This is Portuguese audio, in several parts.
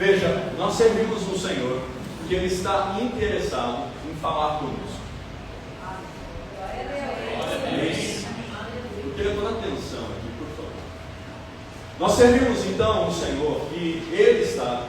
Veja, nós servimos um Senhor que Ele está interessado em falar conosco. Eu queria toda a atenção aqui, por favor. Nós servimos então um Senhor que Ele está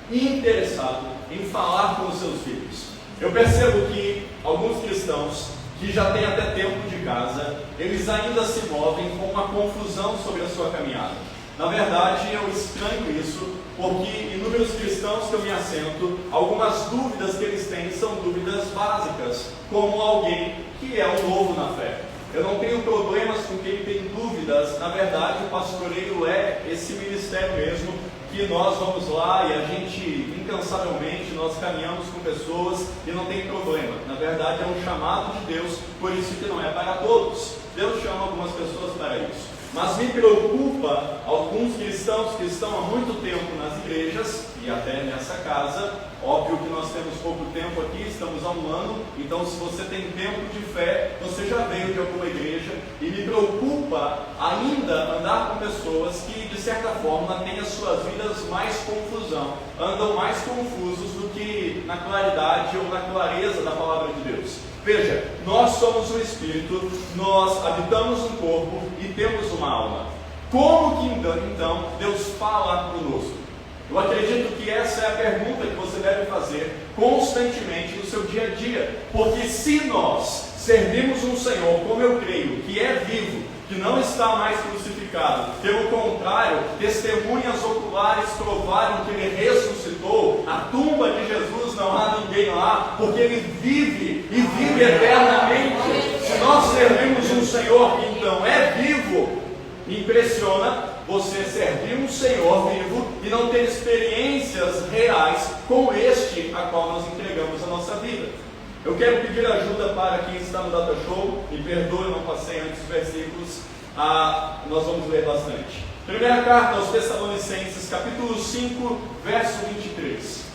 interessado em falar com os seus filhos. Eu percebo que alguns cristãos que já têm até tempo de casa, eles ainda se movem com uma confusão sobre a sua caminhada. Na verdade, eu estranho isso, porque inúmeros cristãos que eu me assento, algumas dúvidas que eles têm são dúvidas básicas, como alguém que é um novo na fé. Eu não tenho problemas com quem tem dúvidas. Na verdade, o pastoreio é esse ministério mesmo, que nós vamos lá e a gente, incansavelmente, nós caminhamos com pessoas e não tem problema. Na verdade, é um chamado de Deus, por isso que não é para todos. Deus chama algumas pessoas para isso. Mas me preocupa alguns cristãos que estão há muito tempo nas igrejas e até nessa casa. Óbvio que nós temos pouco tempo aqui, estamos há um ano, então se você tem tempo de fé, você já veio de alguma igreja, e me preocupa ainda andar com pessoas que de certa forma têm as suas vidas mais confusão, andam mais confusos do que na claridade ou na clareza da palavra de Deus. Veja, nós somos um espírito, nós habitamos um corpo e temos uma alma. Como que então Deus fala conosco? Eu acredito que essa é a pergunta que você deve fazer constantemente no seu dia a dia, porque se nós servimos um Senhor, como eu creio, que é vivo, que não está mais crucificado, pelo contrário, testemunhas oculares provaram que Ele ressuscitou, a tumba de Jesus não há ninguém lá, porque Ele vive e vive eternamente. Se nós servimos um Senhor que então é vivo, impressiona você servir um Senhor vivo e não ter experiências reais com este a qual nós entregamos a nossa vida. Eu quero pedir ajuda para quem está no Data Show. Me perdoe, eu não passei antes os versículos. Nós vamos ler bastante. Primeira carta aos Tessalonicenses, capítulo 5, verso 23.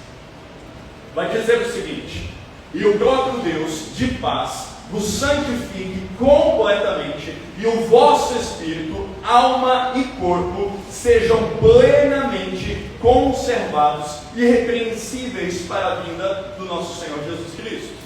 Vai dizer o seguinte: e o próprio Deus de paz vos santifique completamente, e o vosso espírito, alma e corpo sejam plenamente conservados, irrepreensíveis para a vinda do nosso Senhor Jesus Cristo.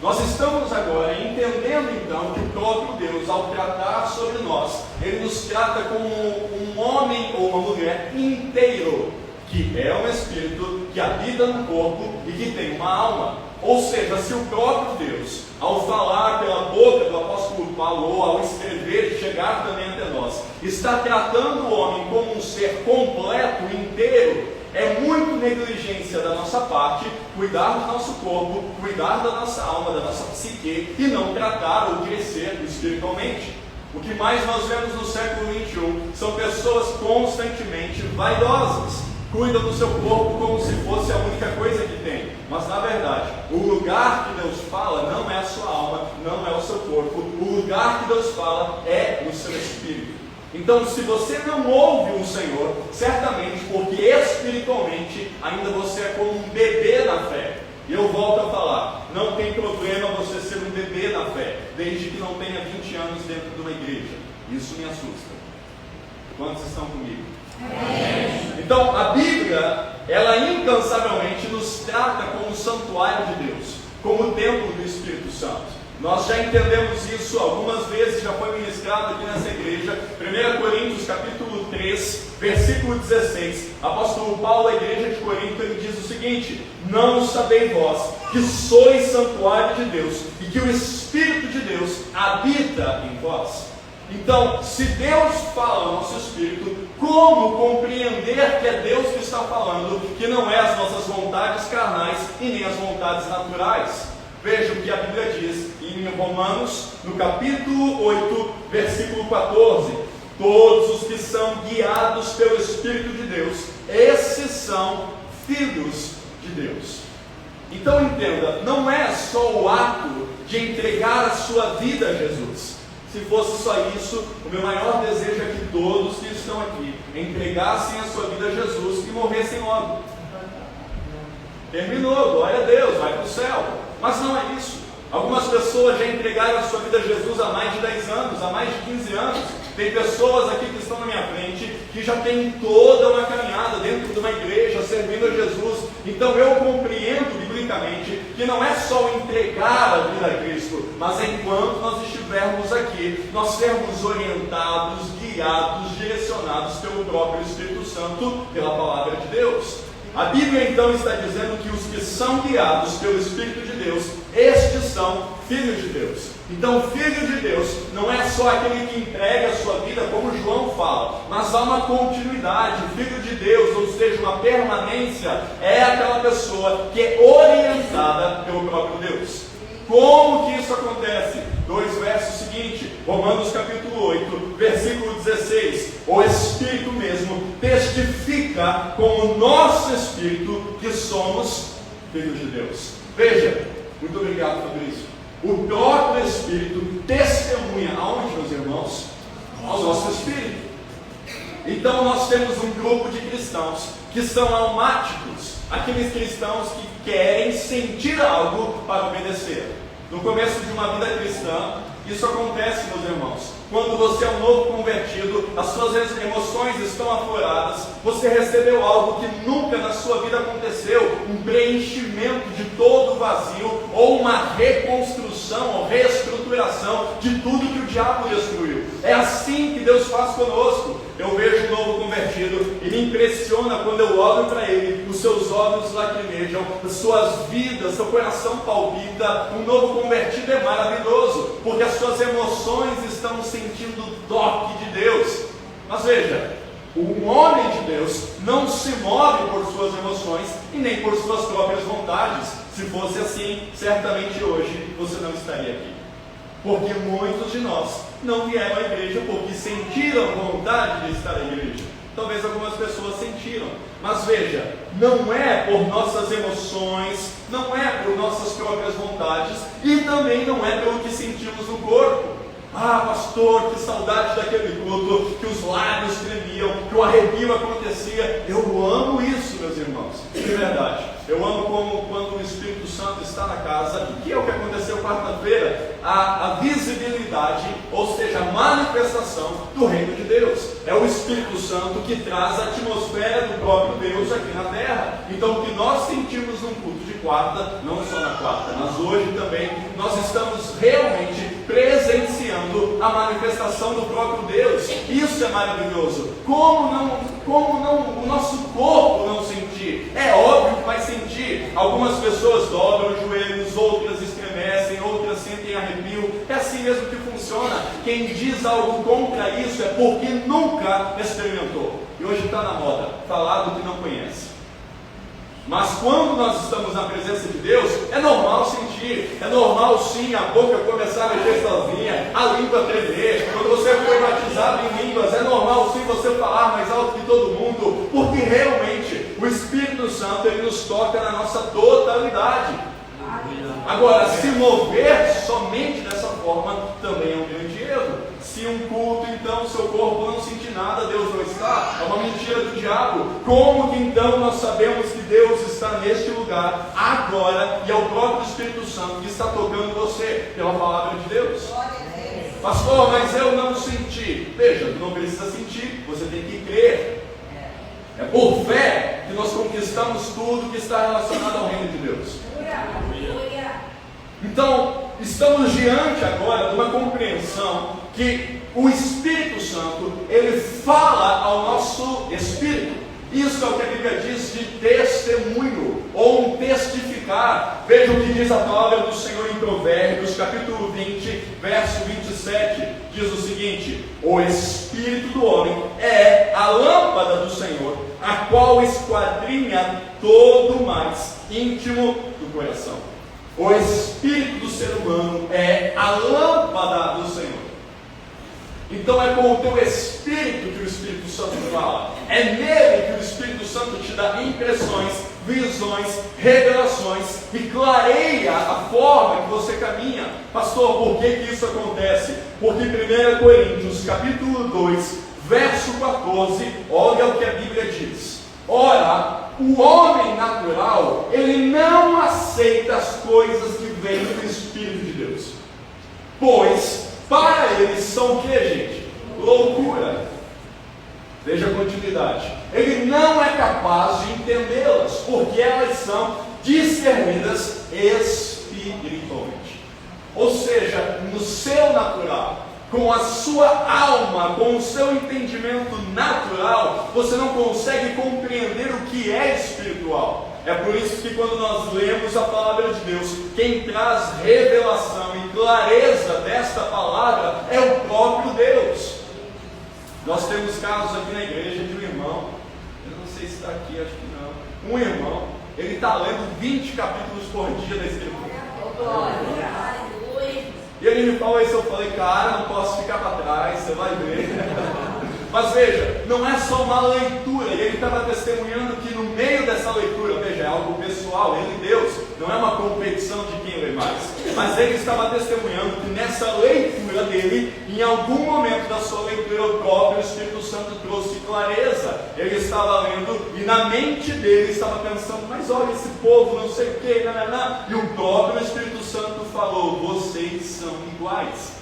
Nós estamos agora entendendo então que o próprio Deus, ao tratar sobre nós, Ele nos trata como um homem ou uma mulher inteiro, que é um espírito, que habita no corpo e que tem uma alma. Ou seja, se o próprio Deus, ao falar pela boca do apóstolo Paulo, ou ao escrever, chegar também até nós, está tratando o homem como um ser completo, inteiro, é muito negligência da nossa parte cuidar do nosso corpo, cuidar da nossa alma, da nossa psique, e não tratar ou crescer espiritualmente. O que mais nós vemos no século XXI são pessoas constantemente vaidosas, cuidam do seu corpo como se fosse a única coisa que tem, mas na verdade, o lugar que Deus fala não é a sua alma, não é o seu corpo, o lugar que Deus fala é o seu espírito. Então, se você não ouve o Senhor, certamente, porque espiritualmente ainda você é como um bebê na fé. E eu volto a falar, não tem problema você ser um bebê na fé, desde que não tenha 20 anos dentro de uma igreja. Isso me assusta. Quantos estão comigo? Então, a Bíblia, ela incansavelmente nos trata como o santuário de Deus, como o templo do Espírito Santo. Nós já entendemos isso algumas vezes, já foi ministrado aqui nessa igreja. 1 Coríntios capítulo 3, versículo 16, apóstolo Paulo, à igreja de Corinto, ele diz o seguinte: não sabeis vós que sois santuário de Deus e que o Espírito de Deus habita em vós? Então, se Deus fala ao nosso espírito, como compreender que é Deus que está falando, que não é as nossas vontades carnais e nem as vontades naturais? Veja o que a Bíblia diz em Romanos, no capítulo 8, versículo 14: todos os que são guiados pelo Espírito de Deus, esses são filhos de Deus. Então entenda, não é só o ato de entregar a sua vida a Jesus. Se fosse só isso, o meu maior desejo é que todos que estão aqui entregassem a sua vida a Jesus e morressem logo. Terminou, glória a Deus, vai para o céu. Mas não é isso. Algumas pessoas já entregaram a sua vida a Jesus há mais de 10 anos, há mais de 15 anos, Tem pessoas aqui que estão na minha frente que já tem toda uma caminhada dentro de uma igreja, servindo a Jesus. Então eu compreendo biblicamente que não é só entregar a vida a Cristo, mas enquanto nós estivermos aqui, nós sermos orientados, guiados, direcionados pelo próprio Espírito Santo, pela palavra de Deus. A Bíblia então está dizendo que os que são guiados pelo Espírito de Deus, estes são filhos de Deus. Então, filho de Deus não é só aquele que entrega a sua vida, como João fala, mas há uma continuidade. Filho de Deus, ou seja, uma permanência, é aquela pessoa que é orientada pelo próprio Deus. Como que isso acontece? 2 versos seguintes, Romanos capítulo 8, versículo 16. O Espírito mesmo testifica com o nosso Espírito que somos filhos de Deus. Veja, muito obrigado, Fabrício. O próprio Espírito testemunha aonde, meus irmãos? Ao nosso Espírito. Então nós temos um grupo de cristãos que são almáticos, aqueles cristãos que querem sentir algo para obedecer. No começo de uma vida cristã, isso acontece, meus irmãos. Quando você é um novo convertido, as suas emoções estão afloradas, você recebeu algo que nunca na sua vida aconteceu, um preenchimento de todo o vazio, ou uma reconstrução, ou reestruturação de tudo que o diabo destruiu. É assim que Deus faz conosco. Eu vejo um novo convertido e me impressiona quando eu olho para ele, os seus olhos lacrimejam, as suas vidas, seu coração palpita. Um novo convertido é maravilhoso, porque as suas emoções estão sentindo o toque de Deus. Mas veja, um homem de Deus não se move por suas emoções e nem por suas próprias vontades. Se fosse assim, certamente hoje você não estaria aqui. Porque muitos de nós não vieram à igreja porque sentiram vontade de estar à igreja. Talvez algumas pessoas sentiram. Mas veja, não é por nossas emoções, não é por nossas próprias vontades e também não é pelo que sentimos no corpo. Ah, pastor, que saudade daquele culto, que os lábios tremiam, que o arrepio acontecia. Eu amo isso, meus irmãos, de verdade. Eu amo como quando o Espírito Santo está na casa, que é o que aconteceu quarta-feira, a visibilidade, ou seja, a manifestação do reino de Deus. É o Espírito Santo que traz a atmosfera do próprio Deus aqui na terra. Então o que nós sentimos num culto de quarta, não só na quarta, mas hoje também, nós estamos realmente presenciando a manifestação do próprio Deus. Isso é maravilhoso. Como não o nosso corpo não sentir? É óbvio que vai sentir. Algumas pessoas dobram os joelhos, outras estremecem, outras sentem arrepio. É assim mesmo que funciona. Quem diz algo contra isso é porque nunca experimentou. E hoje está na moda falar do que não conhece. Mas quando nós estamos na presença de Deus, é normal sentir, é normal sim a boca começar a mexer sozinha, a língua tremer. Quando você foi batizado em línguas, é normal sim você falar mais alto que todo mundo, porque realmente o Espírito Santo ele nos toca na nossa totalidade. Agora, se mover somente dessa forma também é um grande erro. Se um culto, então, seu corpo não sentir nada, Deus não está, é uma mentira do diabo. Como que então nós sabemos que Deus está neste lugar agora e é o próprio Espírito Santo que está tocando você? Pela palavra de Deus. Pastor, mas eu não senti. Veja, não precisa sentir, você tem que crer. É por fé que nós conquistamos tudo que está relacionado ao reino de Deus. Então, estamos diante agora de uma compreensão que o Espírito Santo, ele fala ao nosso espírito. Isso é o que a Bíblia diz de testemunho, ou um testificar. Veja o que diz a palavra do Senhor em Provérbios, capítulo 20, verso 27. Diz o seguinte: o Espírito do homem é a lâmpada do Senhor, a qual esquadrinha todo o mais íntimo do coração. O Espírito do ser humano é a lâmpada do Senhor. Então é com o teu espírito que o Espírito Santo fala. É nele que o Espírito Santo te dá impressões, visões, revelações e clareia a forma que você caminha. Pastor, por que isso acontece? Porque 1 Coríntios capítulo 2, verso 14, olha o que a Bíblia diz. Ora, o homem natural, ele não aceita as coisas que vêm do Espírito de Deus, pois para eles são o que, gente? loucura. Veja a continuidade. Ele não é capaz de entendê-las, porque elas são discernidas espiritualmente. Ou seja, no seu natural, com a sua alma, com o seu entendimento natural, você não consegue compreender o que é espiritual. É por isso que quando nós lemos a palavra de Deus, quem traz revelação e clareza desta palavra é o próprio Deus. Nós temos casos aqui na igreja de um irmão, eu não sei se está aqui, acho que não. Um irmão, ele está lendo 20 capítulos por dia da Escritura. E ele me falou isso, eu falei, cara, não posso ficar para trás, você vai ver. Mas veja, não é só uma leitura, e ele estava testemunhando que no meio dessa leitura, veja, é algo pessoal, ele e Deus, não é uma competição de quem lê mais, mas ele estava testemunhando que nessa leitura dele, em algum momento da sua leitura, o próprio Espírito Santo trouxe clareza. Ele estava lendo e na mente dele estava pensando, mas olha esse povo, não sei o que, e o próprio Espírito Santo falou, vocês são iguais.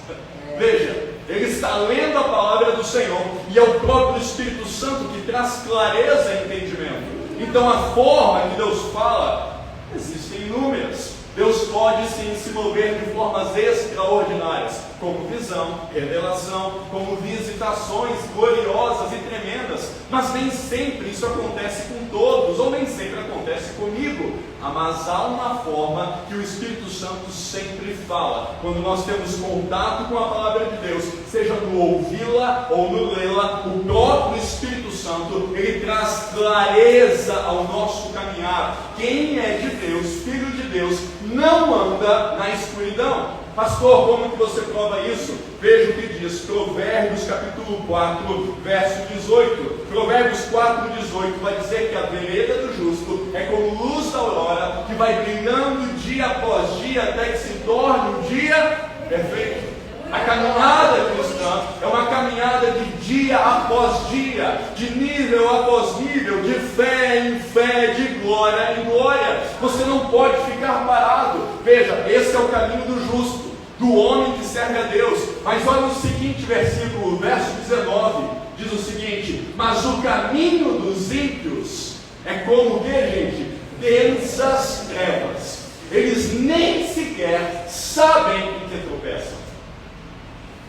Veja, ele está lendo a palavra do Senhor e é o próprio Espírito Santo que traz clareza e entendimento. Então a forma que Deus fala, existem inúmeras. Deus pode sim se mover de formas extraordinárias, como visão, revelação, como visitações gloriosas e tremendas, mas nem sempre isso acontece com todos, ou nem sempre acontece comigo. Mas há uma forma que o Espírito Santo sempre fala. Quando nós temos contato com a palavra de Deus, seja no ouvi-la ou no lê-la, o próprio Espírito Santo, ele traz clareza ao nosso caminhar. Quem é de Deus, filho de Deus, não anda na escuridão. Pastor, como que você prova isso? Veja o que diz Provérbios capítulo 4, verso 18. Provérbios 4, 18 vai dizer que a vereda do justo é como luz da aurora, que vai brilhando dia após dia até que se torne um dia perfeito. A caminhada cristã é uma caminhada de dia após dia, de nível após nível, de fé em fé, de glória em glória. Você não pode ficar parado. Veja, esse é o caminho do justo, do homem que serve a Deus. Mas olha o seguinte versículo, verso 19, diz o seguinte: mas o caminho dos ímpios é como o que, gente? Densas trevas. Eles nem sequer sabem em que tropeçam.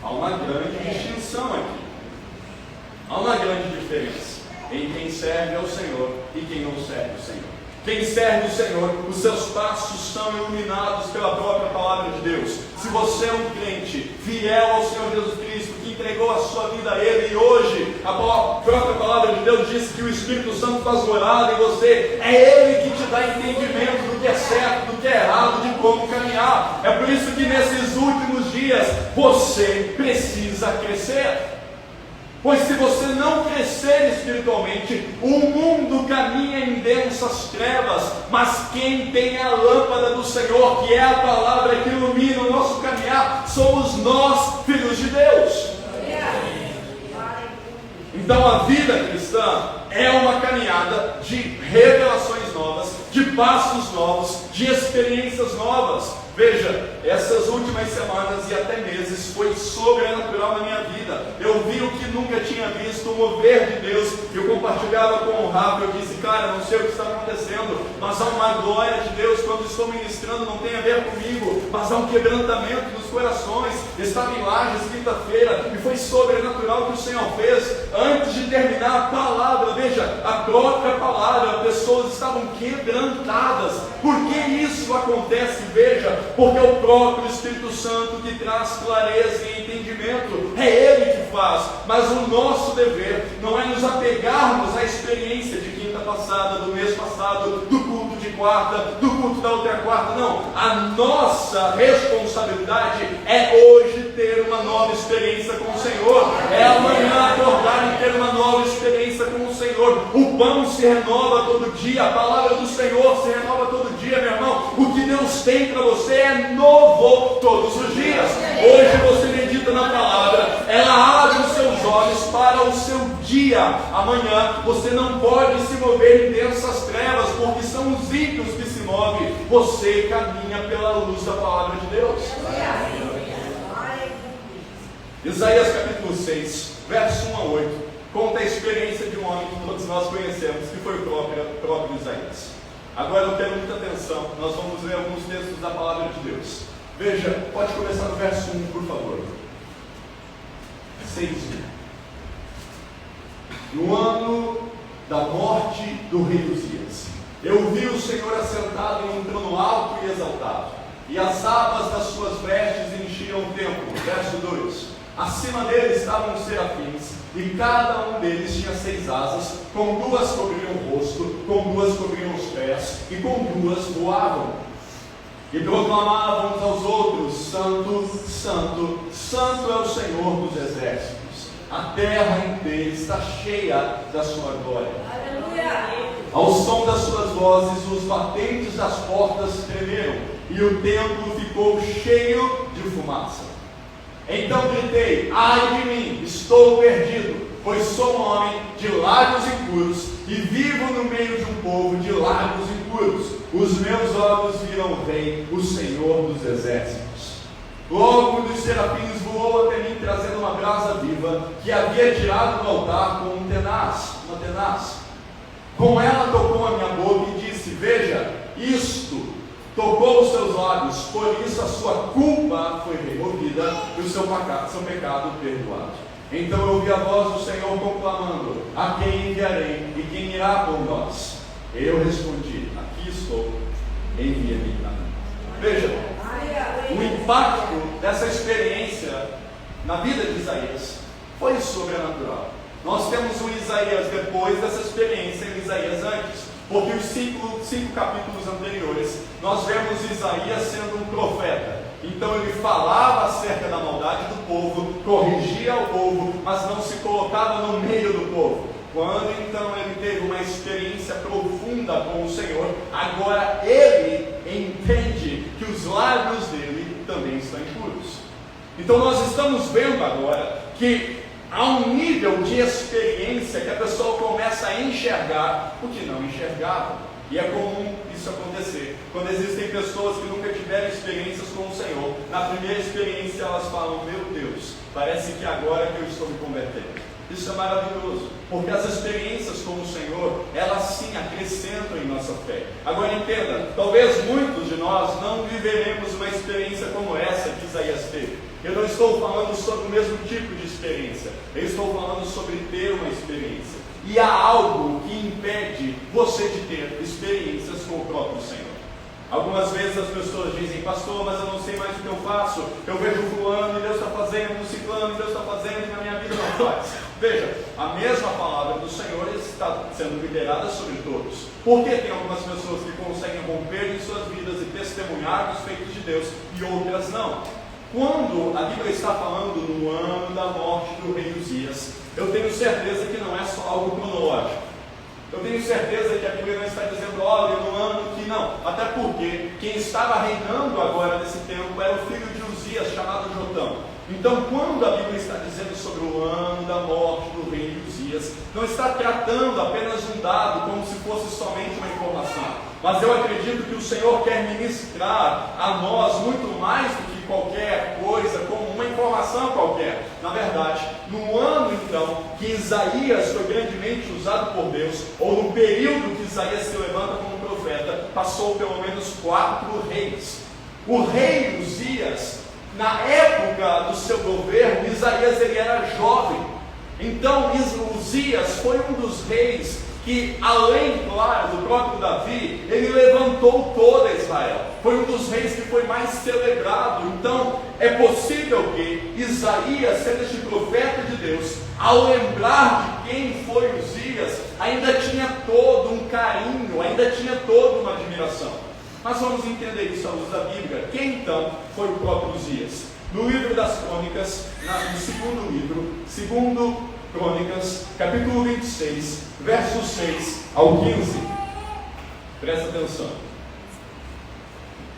Há uma grande distinção aqui. Há uma grande diferença em quem serve ao Senhor e quem não serve ao Senhor. Quem serve o Senhor, os seus passos são iluminados pela própria palavra de Deus. Se você é um crente fiel ao Senhor Jesus Cristo, que entregou a sua vida a Ele, e hoje a própria palavra de Deus diz que o Espírito Santo faz morada em você, é Ele que te dá entendimento do que é certo, do que é errado, de como caminhar. É por isso que nesses últimos dias você precisa crescer. Pois se você não crescer espiritualmente, o mundo caminha em densas trevas, mas quem tem a lâmpada do Senhor, que é a palavra que ilumina o nosso caminhar, somos nós, filhos de Deus. Então a vida cristã é uma caminhada de revelações novas, de passos novos, de experiências novas. Veja, essas últimas semanas e até meses foi sobrenatural na minha vida. Eu vi o que nunca tinha visto, o mover de Deus. Eu compartilhava com o Rafa, eu disse, cara, não sei o que está acontecendo, mas há uma glória de Deus quando estou ministrando, não tem a ver comigo, mas há um quebrantamento nos corações. Estava em Lages quinta-feira e foi sobrenatural o que o Senhor fez. Antes de terminar a palavra, veja, a própria palavra, pessoas estavam quebrantadas. Por que isso acontece? Veja, porque é o próprio Espírito Santo que traz clareza e entendimento, é Ele que faz, mas o nosso dever não é nos apegarmos à experiência de quinta passada, do mês passado, do culto de quarta, do culto da outra quarta, não. A nossa responsabilidade é hoje ter uma nova experiência com o Senhor, é amanhã acordar e ter uma nova experiência com o Senhor. O pão se renova todo dia, a palavra do Senhor se renova todo dia, meu irmão. O que Deus tem para você é novo todos os dias. Hoje você medita na palavra, ela abre os seus olhos para o seu dia. Amanhã você não pode se mover em densas trevas, porque são os ímpios que se movem. Você caminha pela luz da palavra de Deus. Isaías capítulo 6, verso 1 a 8, conta a experiência de um homem que todos nós conhecemos, que foi o próprio Isaías. Agora eu quero muita atenção, nós vamos ler alguns textos da palavra de Deus. Veja, pode começar no verso 1, por favor. 6. No ano da morte do rei Uzias, eu vi o Senhor assentado em um trono alto e exaltado, e as abas das suas vestes enchiam o templo. Verso 2. Acima dele estavam os serafins, e cada um deles tinha 6 asas, com 2 cobriam o rosto, com 2 cobriam os pés, e com 2 voavam. E proclamavam uns aos outros: Santo, Santo, Santo é o Senhor dos exércitos. A terra inteira está cheia da sua glória. Aleluia! Ao som das suas vozes, os batentes das portas tremeram, e o templo ficou cheio de fumaça. Então gritei: ai de mim, estou perdido, pois sou um homem de lábios impuros, e vivo no meio de um povo de lábios impuros. Os meus olhos viram o Rei, o Senhor dos exércitos. Logo um dos serafins voou até mim, trazendo uma brasa viva, que havia tirado do altar com uma tenaz. Com ela tocou a minha boca e disse: veja, isto tocou os seus lábios, por isso a sua culpa foi removida e o seu pecado perdoado. Então eu ouvi a voz do Senhor conclamando: a quem enviarei e quem irá por nós? Eu respondi: aqui estou, envia-me a mim. Veja, o impacto dessa experiência na vida de Isaías foi sobrenatural. Nós temos um Isaías depois dessa experiência e um Isaías antes, porque os 5 capítulos anteriores nós vemos Isaías sendo um profeta. Então ele falava acerca da maldade do povo, corrigia o povo, mas não se colocava no meio do povo. Quando então ele teve uma experiência profunda com o Senhor, agora ele entende que os lábios dele também estão impuros. Então nós estamos vendo agora que há um nível de experiência que a pessoa começa a enxergar o que não enxergava. E é comum isso acontecer quando existem pessoas que nunca tiveram experiências com o Senhor. Na primeira experiência elas falam: meu Deus, parece que agora que eu estou me convertendo. Isso é maravilhoso, porque as experiências com o Senhor, elas sim acrescentam em nossa fé. Agora entenda, talvez muitos de nós não viveremos uma experiência como essa que Isaías teve. Eu não estou falando sobre o mesmo tipo de experiência, eu estou falando sobre ter uma experiência. E há algo que impede você de ter experiências com o próprio Senhor. Algumas vezes as pessoas dizem: pastor, mas eu não sei mais o que eu faço. Eu vejo fulano e Deus está fazendo, o ciclano e Deus está fazendo, e na minha vida não faz. Veja, a mesma palavra do Senhor está sendo liberada sobre todos. Porque tem algumas pessoas que conseguem romper em suas vidas e testemunhar dos feitos de Deus, e outras não. Quando a Bíblia está falando no ano da morte do rei Uzias, eu tenho certeza que não é só algo cronológico. Eu tenho certeza que a Bíblia não está dizendo: olha, no ano que não. Até porque quem estava reinando agora nesse tempo era o filho de Uzias, chamado Jotão. Então, quando a Bíblia está dizendo sobre o ano da morte do rei Uzias, não está tratando apenas um dado como se fosse somente uma informação. Mas eu acredito que o Senhor quer ministrar a nós muito mais do que qualquer coisa, como uma informação qualquer. Na verdade, no ano então que Isaías foi grandemente usado por Deus, ou no período que Isaías se levanta como profeta, passou pelo menos 4 reis. O rei Uzias, na época do seu governo, Isaías ele era jovem. Então Uzias foi um dos reis que, além, claro, do próprio Davi, ele levantou toda Israel. Foi um dos reis que foi mais celebrado. Então, é possível que Isaías, sendo este profeta de Deus, ao lembrar de quem foi Uzias, ainda tinha todo um carinho, ainda tinha toda uma admiração. Mas vamos entender isso à luz da Bíblia. Quem então foi o próprio Uzias? No livro das Crônicas, no segundo livro, segundo Crônicas, capítulo 26, versos 6 ao 15. Presta atenção.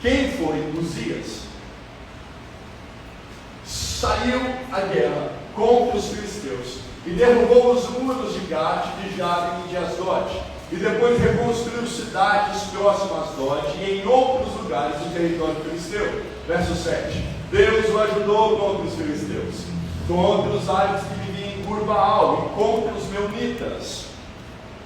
Quem foi Uzias? Saiu à guerra contra os filisteus e derrubou os muros de Gate, de Jabim e de Asdod, e depois reconstruiu cidades próximas a Asdod e em outros lugares do território filisteu. Verso 7. Deus o ajudou contra os filisteus, contra os árabes que viviam em por Baal e contra os meunitas.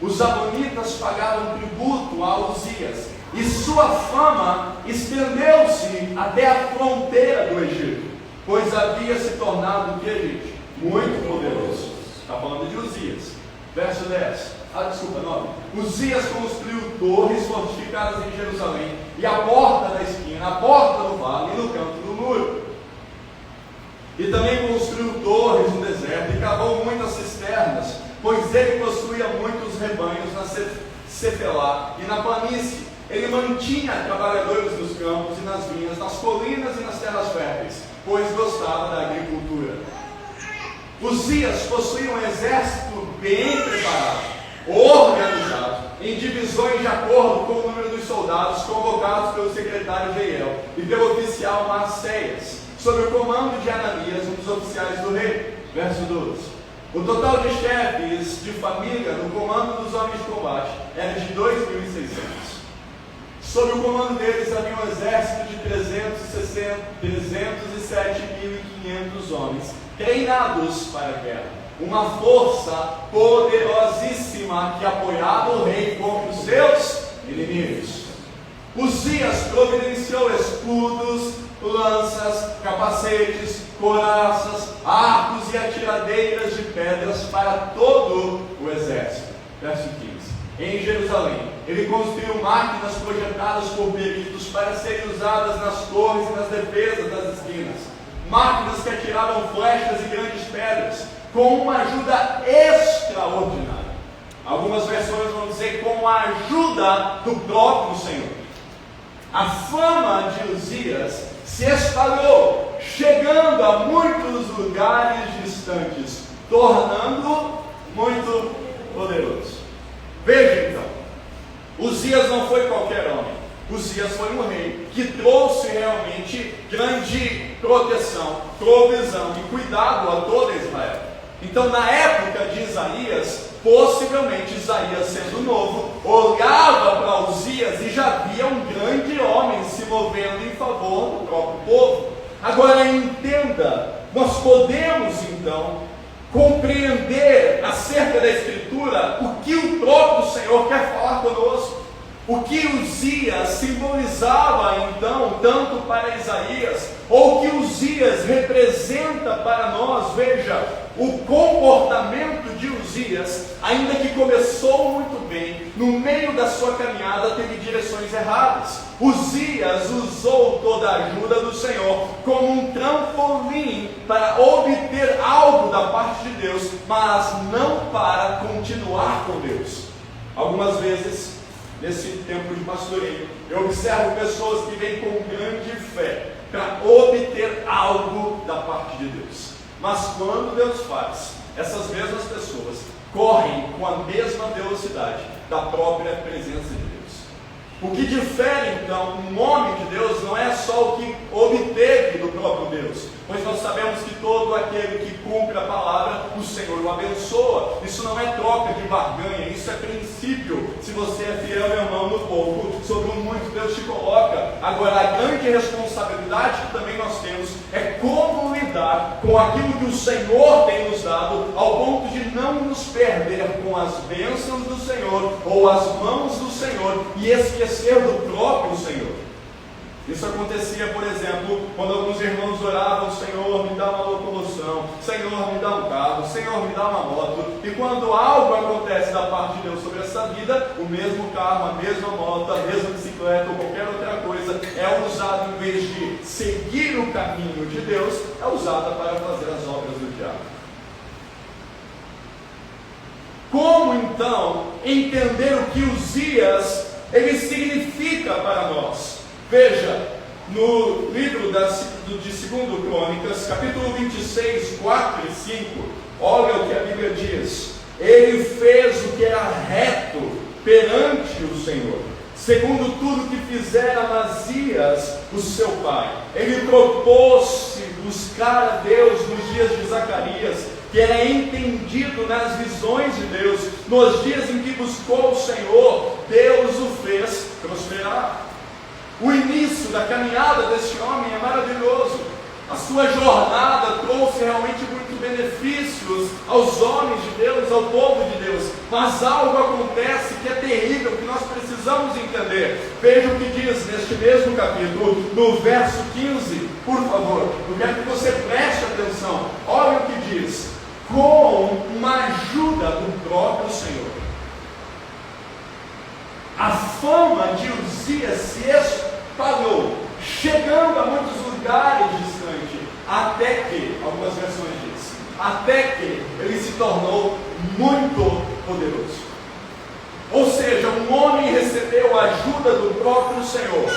Os amonitas pagavam tributo a Uzias, e sua fama estendeu-se até a fronteira do Egito, pois havia se tornado, o que, gente? Muito poderoso. Está falando de Uzias. Verso 10. Desculpa, 9. Uzias construiu torres fortificadas em Jerusalém, e a porta da esquina, a porta do vale e no canto do muro. E também construiu torres no deserto e cavou muitas cisternas, pois ele possuía muitos rebanhos na Cefelá e na planície. Ele mantinha trabalhadores nos campos e nas vinhas, nas colinas e nas terras férteis, pois gostava da agricultura. Uzias possuía um exército bem preparado, organizado, em divisões de acordo com o número dos soldados convocados pelo secretário Jeiel e pelo oficial Maceias, sob o comando de Ananias, um dos oficiais do rei. Verso 12. O total de chefes de família no comando dos homens de combate era de 2.600. Sob o comando deles havia um exército de 307.500 homens, treinados para a guerra. Uma força poderosíssima que apoiava o rei contra os seus inimigos. Uzias providenciou escudos, lanças, capacetes, couraças, arcos e atiradeiras de pedras para todo o exército. Verso 15. Em Jerusalém, ele construiu máquinas projetadas por peritos para serem usadas nas torres e nas defesas das esquinas. Máquinas que atiravam flechas e grandes pedras, com uma ajuda extraordinária. Algumas versões vão dizer com a ajuda do próprio Senhor. A fama de Uzias se espalhou, chegando a muitos lugares distantes, tornando-o muito poderoso. Veja então, Uzias não foi qualquer homem. Uzias foi um rei que trouxe realmente grande proteção, provisão e cuidado a toda Israel. Então, na época de Isaías, possivelmente Isaías, sendo novo, olhava para Uzias e já via um grande homem se movendo em favor do próprio povo. Agora entenda, nós podemos então compreender acerca da Escritura o que o próprio Senhor quer falar conosco. O que Uzias simbolizava então, tanto para Isaías, ou o que Uzias representa para nós. Veja, o comportamento de Uzias, ainda que começou muito bem, no meio da sua caminhada teve direções erradas. Uzias usou toda a ajuda do Senhor como um trampolim para obter algo da parte de Deus, mas não para continuar com Deus. Algumas vezes, nesse tempo de pastoreio, eu observo pessoas que vêm com grande fé para obter algo da parte de Deus. Mas quando Deus faz, essas mesmas pessoas correm com a mesma velocidade da própria presença de Deus. O que difere então um homem de Deus não é só o que obteve do próprio Deus, pois nós sabemos que todo aquele que cumpre a palavra, o Senhor o abençoa. Isso não é troca de barganha, isso é princípio. Se você é fiel, meu irmão, no pouco, sobre o muito Deus te coloca. Agora, a grande responsabilidade que também nós temos é como lidar com aquilo que o Senhor tem nos dado, ao ponto de não nos perder com as bênçãos do Senhor ou as mãos do Senhor e esquecer do próprio Senhor. Isso acontecia, por exemplo, quando alguns irmãos oravam: Senhor, me dá uma locomoção, Senhor, me dá um carro, Senhor, me dá uma moto. E quando algo acontece da parte de Deus sobre essa vida, o mesmo carro, a mesma moto, a mesma bicicleta ou qualquer outra coisa é usado, em vez de seguir o caminho de Deus, é usada para fazer as obras do diabo. Como então entender o que Uzias ele significa para nós? Veja, no livro de 2 Crônicas, capítulo 26, 4 e 5, olha o que a Bíblia diz. Ele fez o que era reto perante o Senhor, segundo tudo que fizera Amazias, o seu pai. Ele propôs-se buscar a Deus nos dias de Zacarias, que era entendido nas visões de Deus. Nos dias em que buscou o Senhor, Deus o fez prosperar. O início da caminhada deste homem é maravilhoso. A sua jornada trouxe realmente muito benefícios aos homens de Deus, ao povo de Deus, mas algo acontece que é terrível, que nós precisamos entender. Veja o que diz neste mesmo capítulo, no verso 15, por favor, eu quero que você preste atenção. Olha o que diz: com uma ajuda do próprio Senhor. A fama de Uzias se espalhou, chegando a muitos lugares distantes, até que, algumas versões dizem, até que ele se tornou muito poderoso. Ou seja, um homem recebeu a ajuda do próprio Senhor.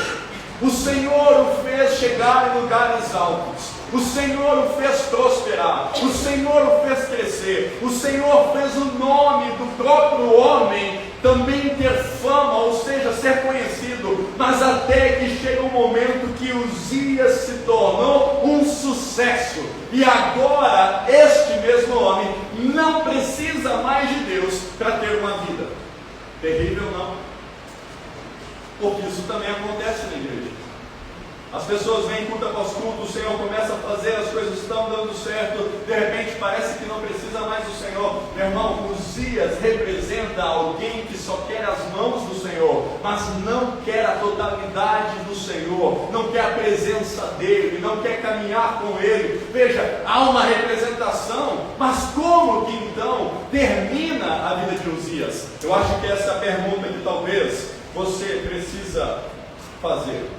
O Senhor o fez chegar em lugares altos. O Senhor o fez prosperar. O Senhor o fez crescer. O Senhor fez o nome do próprio homem também ter fama, ou seja, ser conhecido. Mas até que chega um momento que Uzias se tornou um sucesso. E agora este mesmo homem não precisa mais de Deus para ter uma vida. Terrível, não? Porque isso também acontece na igreja. As pessoas vêm culto após culto, o Senhor começa a fazer, as coisas estão dando certo, de repente parece que não precisa mais do Senhor. Meu irmão, Uzias representa alguém que só quer as mãos do Senhor, mas não quer a totalidade do Senhor, não quer a presença dele, não quer caminhar com ele. Veja, há uma representação, mas como que então termina a vida de Uzias? Eu acho que essa é a pergunta que talvez você precisa fazer.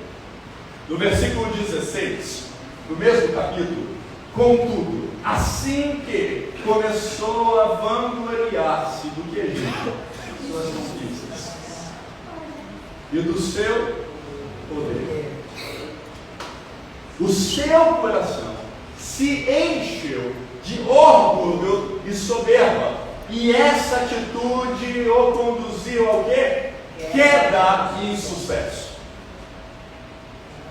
No versículo 16, do mesmo capítulo: contudo, assim que começou a vangloriar-se do que Egito, suas conquistas, e do seu poder, o seu coração se encheu de orgulho e soberba, e essa atitude o conduziu ao quê? Queda e insucesso.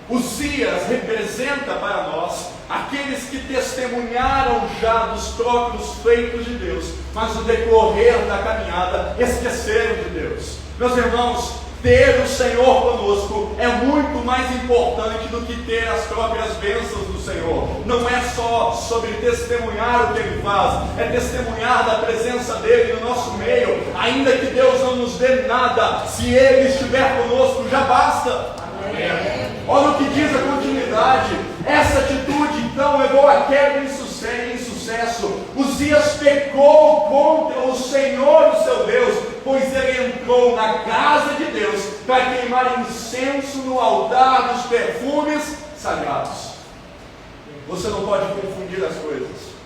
Uzias representa para nós aqueles que testemunharam já dos próprios feitos de Deus, mas no decorrer da caminhada esqueceram de Deus. Meus irmãos, ter o Senhor conosco é muito mais importante do que ter as próprias bênçãos do Senhor. Não é só sobre testemunhar o que Ele faz, é testemunhar da presença dEle no nosso meio. Ainda que Deus não nos dê nada, se Ele estiver conosco, já basta. Amém. Olha o que diz a continuidade. Essa atitude então levou a queda em sucesso. Uzias pecou contra o Senhor, o seu Deus, pois ele entrou na casa de Deus para queimar incenso no altar dos perfumes sagrados. Você não pode confundir as coisas.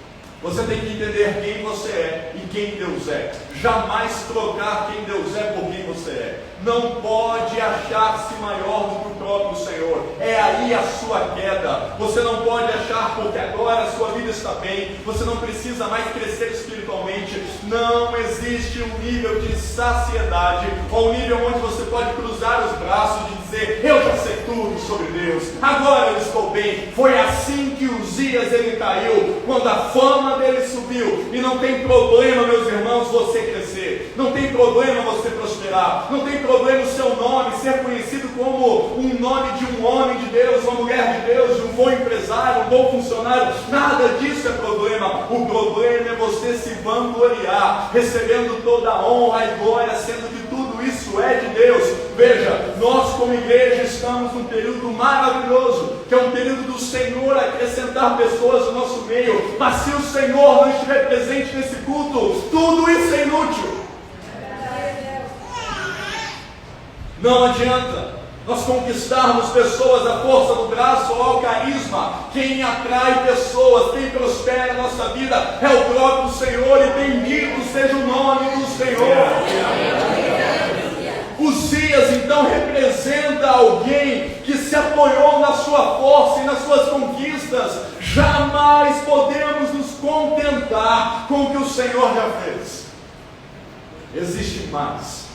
Você tem que entender quem você é e quem Deus é. Jamais trocar quem Deus é por quem você é. Não pode achar-se maior do que o próprio Senhor. É aí a sua queda. Você não pode achar porque agora a sua vida está bem, você não precisa mais crescer espiritualmente. Não existe um nível de saciedade, ou um nível onde você pode cruzar os braços e dizer: eu já sei tudo sobre Deus, agora eu estou bem. Foi assim que Uzias ele caiu, quando a fama dele subiu. E não tem problema, meus irmãos, você crescer, não tem problema você prosperar, não tem problema o seu nome ser conhecido como um nome de um homem de Deus, uma mulher de Deus, de um bom empresário, um bom funcionário. Nada disso é problema. O problema é você se vangloriar, recebendo toda a honra e glória, sendo que tudo isso é de Deus. Veja, nós como igreja estamos num período maravilhoso, que é um período do Senhor acrescentar pessoas no nosso meio. Mas se o Senhor não estiver presente nesse culto, tudo isso é inútil. Não adianta nós conquistarmos pessoas à força do braço ou ao carisma. Quem atrai pessoas, quem prospera a nossa vida é o próprio Senhor, e bendito seja o nome do Senhor. Uzias então representa alguém que se apoiou na sua força e nas suas conquistas. Jamais podemos nos contentar com o que o Senhor já fez. Existe mais.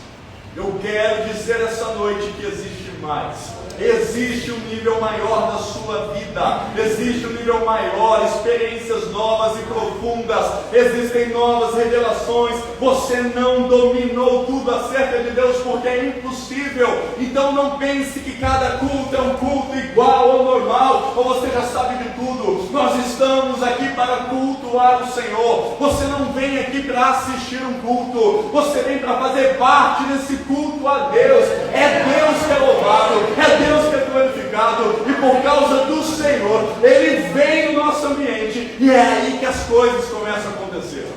Eu quero dizer essa noite que existe mais. Existe um nível maior na sua vida. Existe um nível maior, experiências novas e profundas. Existem novas revelações. Você não dominou tudo acerca de Deus, porque é impossível. Então não pense que cada culto é um culto igual ou normal, ou você já sabe de tudo. Nós estamos aqui para culto cultuar o Senhor. Você não vem aqui para assistir um culto, você vem para fazer parte desse culto a Deus. É Deus que é louvado, é Deus que é glorificado, e por causa do Senhor, Ele vem no nosso ambiente, e é aí que as coisas começam a acontecer.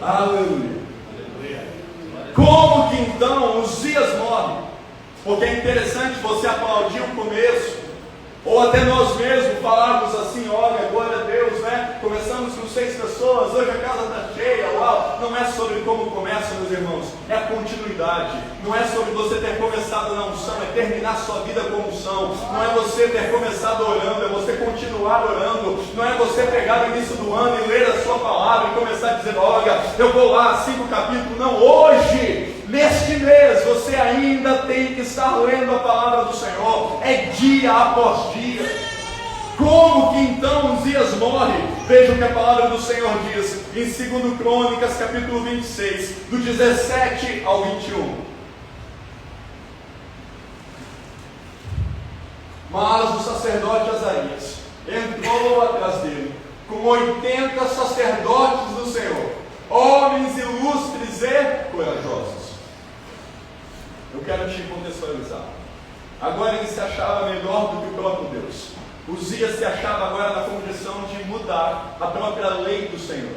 Aleluia. Como que então Uzias morre? Porque é interessante você aplaudir o começo, ou até nós mesmos falarmos assim: olha, glória a Deus, né? Começamos com 6 pessoas, hoje a casa está cheia, uau. Não é sobre como começa, meus irmãos, é a continuidade. Não é sobre você ter começado na unção, é terminar sua vida com unção. Não é você ter começado orando, é você continuar orando. Não é você pegar o início do ano e ler a sua palavra e começar a dizer: olha, eu vou lá, 5 capítulos. Não, hoje, neste mês, você ainda tem que estar lendo a palavra do Senhor. É dia após dia. Como que então Uzias morre? Veja o que a palavra do Senhor diz em 2 Crônicas, capítulo 26, do 17 ao 21. Mas o sacerdote Azarias entrou atrás dele com 80 sacerdotes do Senhor, homens ilustres e corajosos. Eu quero te contextualizar. Agora ele se achava melhor do que o próprio Deus. Uzias se achava agora na condição de mudar a própria lei do Senhor.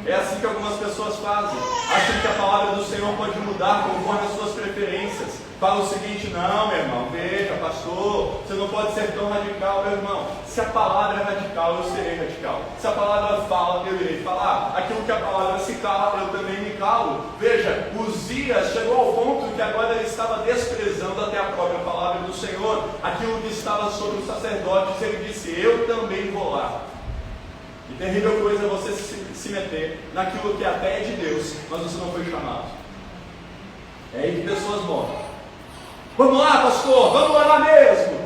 É assim que algumas pessoas fazem. Acham que a palavra do Senhor pode mudar conforme as suas preferências. Fala o seguinte: não, meu irmão, veja, pastor, você não pode ser tão radical. Meu irmão, se a palavra é radical, eu serei radical. Se a palavra fala, eu irei falar. Aquilo que a palavra se cala, eu também me calo. Veja, Uzias chegou ao ponto que agora ele estava desprezando até a própria palavra do Senhor. Aquilo que estava sobre os sacerdotes, ele disse: eu também vou lá. E terrível coisa é você se meter naquilo que até é de Deus, mas você não foi chamado. É aí que pessoas morrem. Vamos lá, pastor, vamos orar mesmo.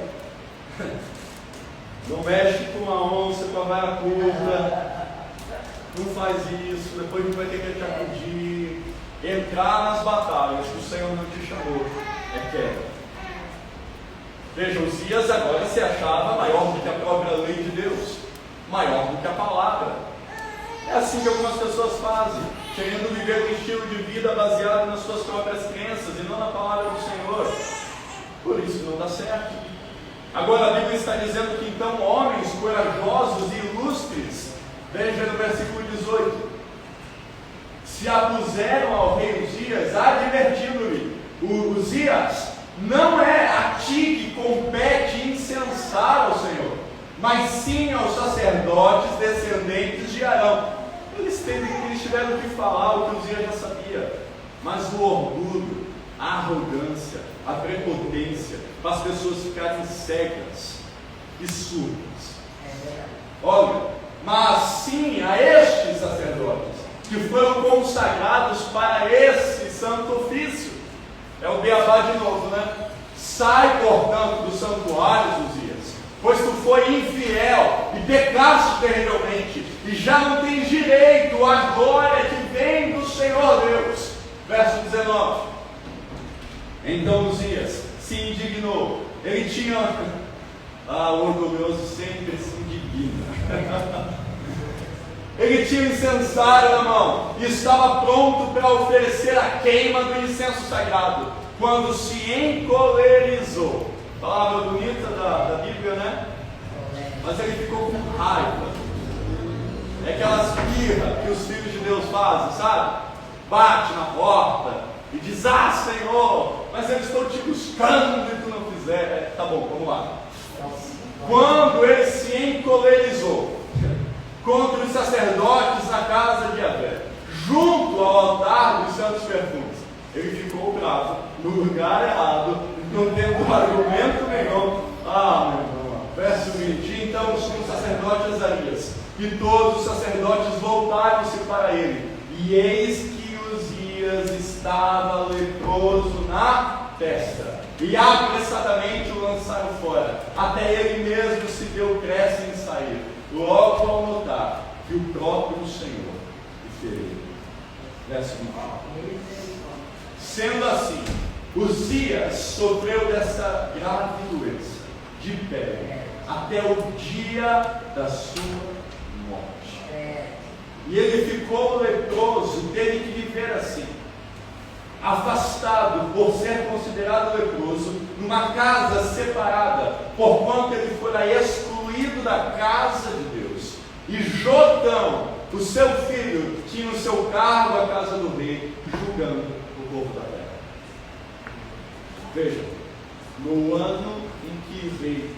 Não mexe com a onça, com a vara curta. Não faz isso, depois a gente vai ter que te acudir. Entrar nas batalhas que o Senhor não te chamou é queda. Veja, Uzias agora se achava maior do que a própria lei de Deus, maior do que a palavra. É assim que algumas pessoas fazem, querendo viver um estilo de vida baseado nas suas próprias crenças e não na palavra do Senhor. Por isso não dá certo. Agora a Bíblia está dizendo que então homens corajosos e ilustres, veja no versículo 18, se apuseram ao rei Uzias, advertindo-lhe: Uzias, não é a ti que compete incensar ao Senhor, mas sim aos sacerdotes descendentes de Arão. Eles tiveram que falar o que Uzias já sabia, mas o orgulho, a arrogância, a prepotência faz as pessoas ficarem cegas e surdas. Olha, mas sim a estes sacerdotes que foram consagrados para esse santo ofício. É o beabá de novo, né? Sai, portanto, do santuário, Uzias, pois tu foi infiel e pecaste terrivelmente, e já não tens direito à glória que vem do Senhor Deus. Verso 19. Então Uzias se indignou. Ele tinha... o orgulhoso sempre se indigna. Ele tinha o incensário na mão e estava pronto para oferecer a queima do incenso sagrado, quando se encolerizou. Palavra bonita da Bíblia, né? Mas ele ficou com raiva. É aquelas birras que os filhos de Deus fazem, sabe? Bate na porta e diz: Senhor, mas eu estou te buscando e tu não fizer. Tá bom, vamos lá. Quando ele se encolerizou contra os sacerdotes na casa de Yahvé, junto ao altar dos santos perfumes, ele ficou bravo, no lugar errado, não tendo argumento nenhum. Meu irmão, verso 20. Então o sacerdote Azarias e todos os sacerdotes voltaram-se para ele, e eis que Uzias estava leproso na testa, e apressadamente o lançaram fora, até ele mesmo se deu pressa em sair, logo ao notar que o próprio Senhor o feriu. Verso 20. Sendo assim, Uzias sofreu dessa grave doença de pele até o dia da sua morte. E ele ficou leproso, teve que viver assim, afastado por ser considerado leproso, numa casa separada, porquanto ele fora excluído da casa de Deus. E Jotão, o seu filho, tinha o seu cargo à casa do rei, julgando o povo da terra. Veja, no ano em que o rei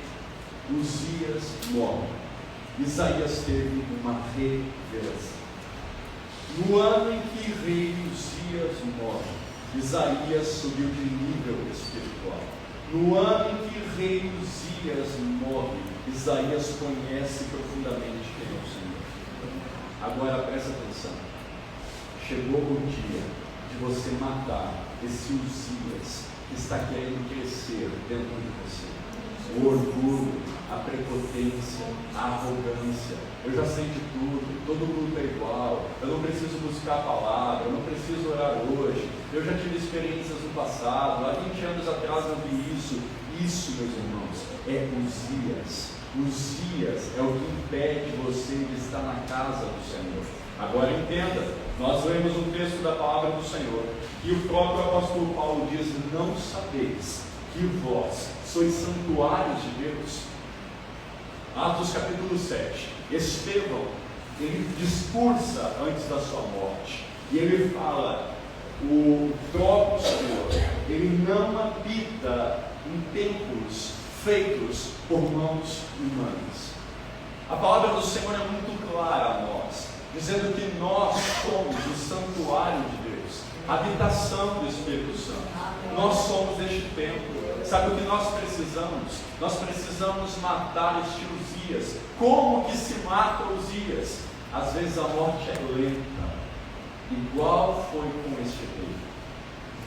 Uzias morre, Isaías teve uma revelação. No ano em que o rei Uzias morre, Isaías subiu de nível espiritual. No ano em que o rei Uzias morre, Isaías conhece profundamente quem é o Senhor. Agora presta atenção. Chegou o dia de você matar esse Uzias que está querendo crescer dentro de você. O orgulho, a prepotência, a arrogância. Eu já sei de tudo, todo mundo é igual, eu não preciso buscar a palavra, eu não preciso orar hoje, eu já tive experiências no passado, há 20 anos atrás eu vi isso. Isso, meus irmãos, é Uzias. Uzias é o que impede você de estar na casa do Senhor. Agora entenda, nós lemos um texto da palavra do Senhor, e o próprio apóstolo Paulo diz: não sabeis que vós sois santuários de Deus. Atos capítulo 7, Estevão, ele discursa antes da sua morte, e ele fala: o próprio Senhor, ele não habita em templos feitos por mãos humanas. A palavra do Senhor é muito clara a nós, dizendo que nós somos o santuário de Deus, a habitação do Espírito Santo. Nós somos este templo. Sabe o que nós precisamos? Nós precisamos matar este Uzias. Como que se mata Uzias? Às vezes a morte é lenta, igual foi com este rei.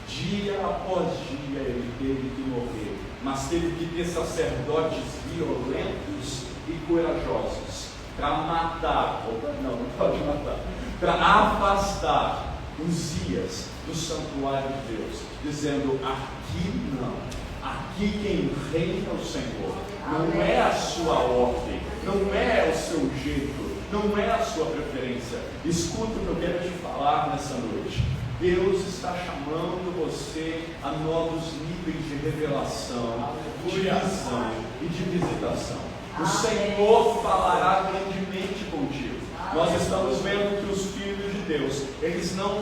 Dia após dia ele teve que morrer, mas teve que ter sacerdotes violentos e corajosos para matar, não pode matar, para afastar Uzias do santuário de Deus, dizendo: aqui não. Aqui quem reina é o Senhor, não é a sua ordem, não é o seu jeito, não é a sua preferência. Escuta o que eu quero te falar nessa noite. Deus está chamando você a novos níveis de revelação, de visão e de visitação. O Senhor falará grandemente contigo. Nós estamos vendo que os filhos de Deus, eles não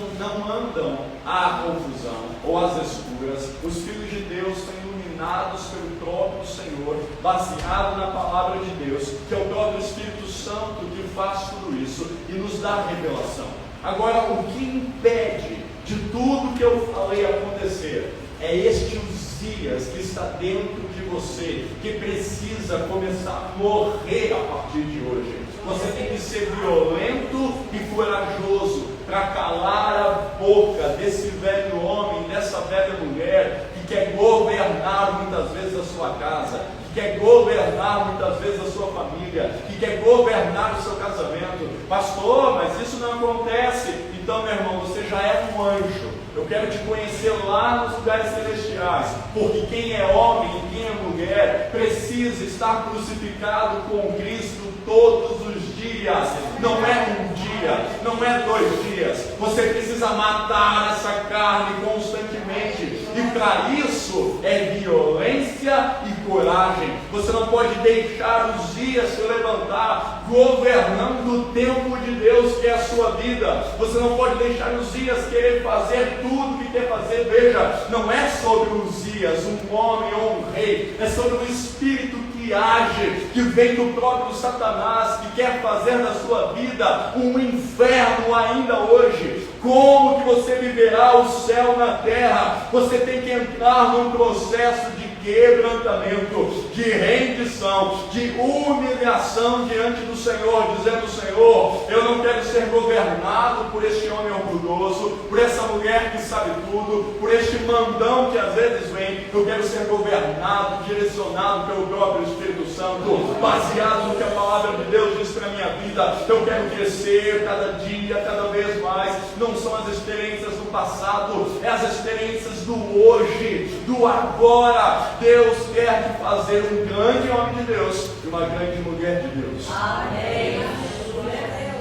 andam à confusão ou às escuras. Os filhos de Deus são iluminados pelo próprio Senhor, baseado na palavra de Deus, que é o próprio Espírito Santo que faz tudo isso e nos dá revelação. Agora, o que impede de tudo que eu falei acontecer é este Uzias que está dentro de você, que precisa começar a morrer a partir de hoje. Você tem que ser violento e corajoso para calar a boca desse velho homem, dessa velha mulher que quer governar muitas vezes a sua casa, que quer governar muitas vezes a sua família, que quer governar o seu casamento. Pastor, mas isso não acontece. Então, meu irmão, você já é um anjo. Eu quero te conhecer lá nos lugares celestiais, porque quem é homem e quem é mulher precisa estar crucificado com Cristo todos os dias. Não é um dia, não é 2 dias. Você precisa matar essa carne constantemente, e para isso é violência e coragem. Você não pode deixar os dias se levantar governando o tempo de Deus que é a sua vida. Você não pode deixar os dias querer fazer tudo que quer fazer. Veja, não é sobre Uzias, um homem ou um rei, é sobre o Espírito que age, que vem do próprio Satanás, que quer fazer da sua vida um inferno ainda hoje. Como que você viverá o céu na terra? Você tem que entrar num processo de quebrantamento, de rendição, de humilhação diante do Senhor, dizendo: Senhor, eu não quero ser governado por este homem orgulhoso, por essa mulher que sabe tudo, por este mandão que às vezes vem. Eu quero ser governado, direcionado pelo próprio Espírito Santo, baseado no que a palavra de Deus diz para a minha vida. Eu quero crescer cada dia, cada vez mais. Não são as experiências do passado, é as experiências do hoje, do agora. Deus quer te fazer um grande homem de Deus e uma grande mulher de Deus. Amém.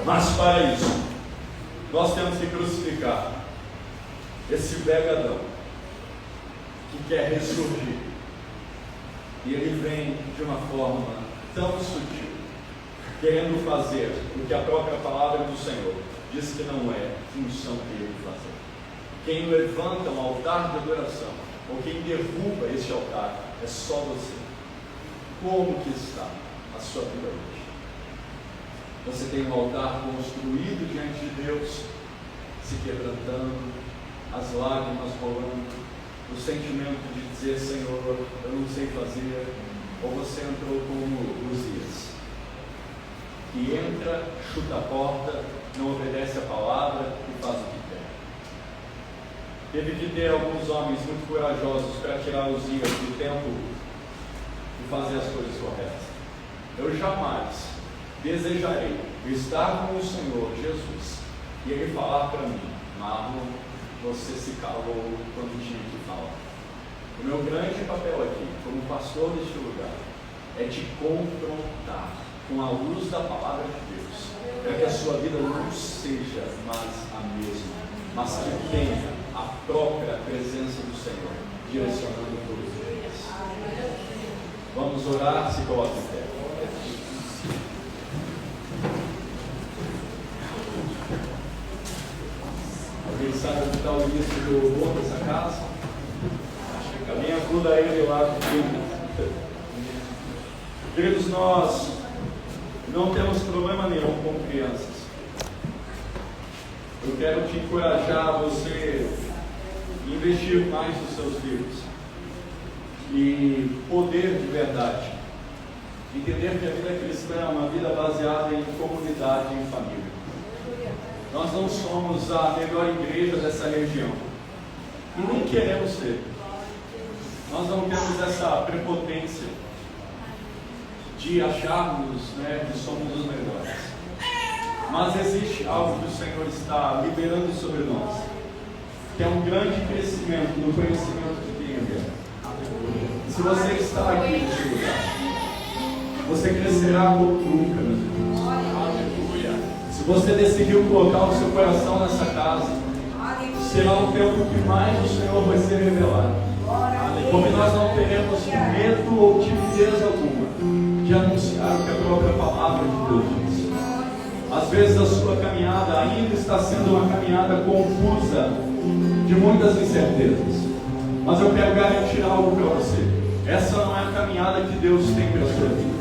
Mas para isso, nós temos que crucificar esse velho Adão que quer ressurgir. E ele vem de uma forma tão sutil, querendo fazer o que a própria palavra do Senhor diz que não é função dele fazer. Quem levanta um altar de adoração, ou quem derruba este altar, é só você. Como que está a sua vida hoje? Você tem um altar construído diante de Deus, se quebrantando, as lágrimas rolando, o sentimento de dizer: Senhor, eu não sei fazer. Ou você entrou como Uzias, que entra, chuta a porta, não obedece a palavra e faz o que quer. Teve que ter alguns homens muito corajosos para tirar Uzias do templo e fazer as coisas corretas. Eu jamais desejarei estar com o Senhor Jesus e Ele falar para mim: Marlon, você se calou quando tinha que falar. O meu grande papel aqui, como pastor deste lugar, é te confrontar com a luz da palavra de Deus, para que a sua vida não seja mais a mesma, mas que tenha a própria presença do Senhor direcionando todos os dias. Vamos orar, se coloque em pé. Alguém sabe onde está o início do bom dessa casa? Alguém ajuda ele lá comigo. Queridos, nós não temos problema nenhum com crianças. Eu quero te encorajar a você investir mais nos seus filhos e poder de verdade entender que a vida cristã é uma vida baseada em comunidade e em família. Nós não somos a melhor igreja dessa região e nem queremos ser. Nós não temos essa prepotência de acharmos, que somos os melhores. Mas existe algo que o Senhor está liberando sobre nós, que é um grande crescimento no conhecimento de quem Ele é. Se você está aqui neste lugar, você crescerá como nunca, meus irmãos. Se você decidiu colocar o seu coração nessa casa, será o tempo que mais o Senhor vai ser revelado. Porque nós não teremos medo ou timidez alguma de anunciar o que a própria palavra de Deus diz. Às vezes a sua caminhada ainda está sendo uma caminhada confusa, de muitas incertezas. Mas eu quero garantir algo para você: essa não é a caminhada que Deus tem para a sua vida.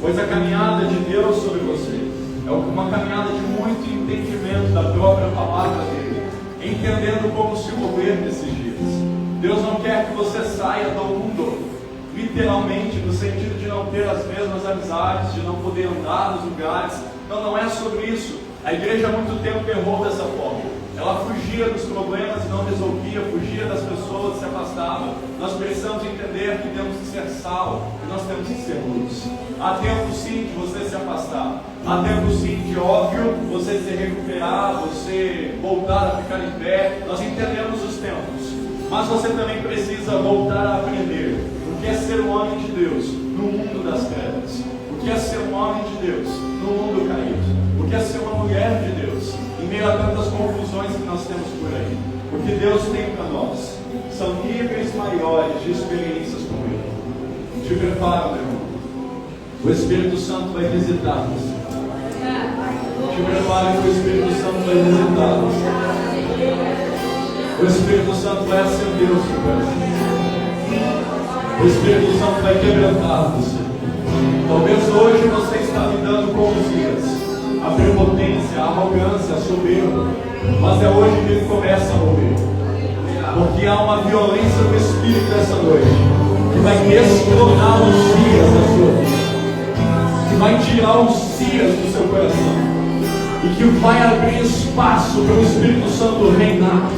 Pois a caminhada de Deus sobre você é uma caminhada de muito entendimento da própria palavra dele, entendendo como se mover nesses dias. Deus não quer que você saia do mundo, literalmente, no sentido de não ter as mesmas amizades, de não poder andar nos lugares. Não é sobre isso. A igreja há muito tempo errou dessa forma. Ela fugia dos problemas e não resolvia, fugia das pessoas, se afastava. Nós precisamos entender que temos que ser sal, que nós temos que ser luz. Há tempo sim de você se afastar. Há tempo sim de, óbvio, você se recuperar, você voltar a ficar em pé. Nós entendemos os tempos. Mas você também precisa voltar a aprender o que é ser um homem de Deus no mundo das trevas. O que é ser um homem de Deus no mundo caído. O que é ser uma mulher de Deus em meio a tantas confusões que nós temos por aí. O que Deus tem para nós são níveis maiores de experiências com Ele. Te prepara, meu irmão. O Espírito Santo vai visitar-nos. Te prepara que o Espírito Santo vai visitar-nos. O Espírito Santo vai acender o seu coração. O Espírito Santo vai quebrantar você. Talvez hoje você está lidando com os dias, a prepotência, a arrogância, a soberba, mas é hoje que ele começa a morrer. Porque há uma violência do Espírito essa noite, que vai destronar os dias da sua vida, que vai tirar os dias do seu coração, e que vai abrir espaço para o Espírito Santo reinar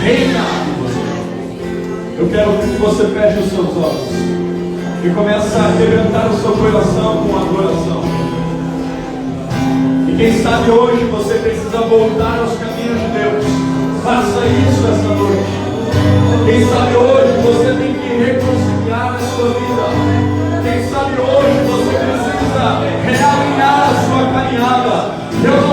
em você. Eu quero que você feche os seus olhos e comece a quebrantar o seu coração com adoração. E quem sabe hoje você precisa voltar aos caminhos de Deus. Faça isso essa noite. Quem sabe hoje você tem que reconciliar a sua vida. Quem sabe hoje você precisa realinhar a sua caminhada. Deus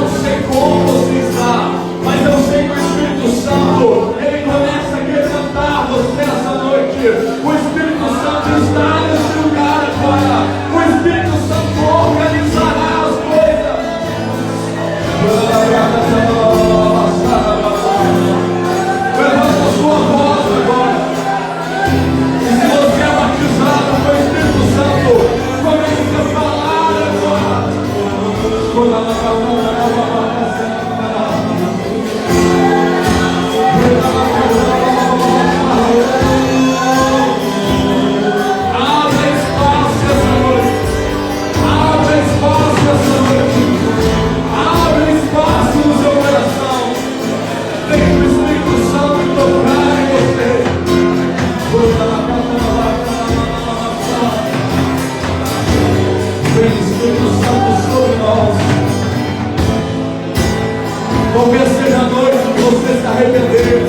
arrepender.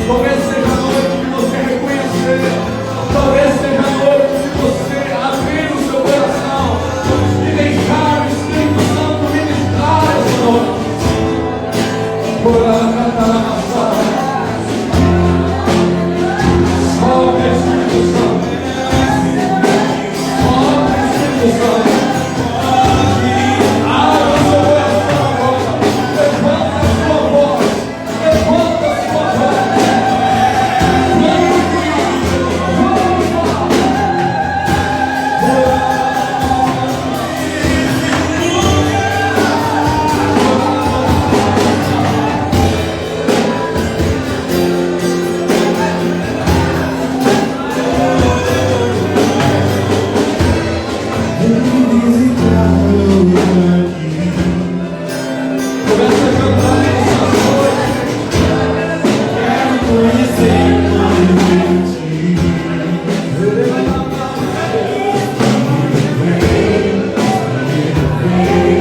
Talvez seja a noite de você reconhecer. Talvez seja a noite de você abrir o seu coração e deixar o Espírito Santo ministrar essa noite. Sobe Espírito Santo. Sobe Espírito Santo. Abra o seu coração agora. Levanta a sua voz. Levanta a sua voz. Começa a cantar nessa noite. Quero conhecer mais de ti. Vem,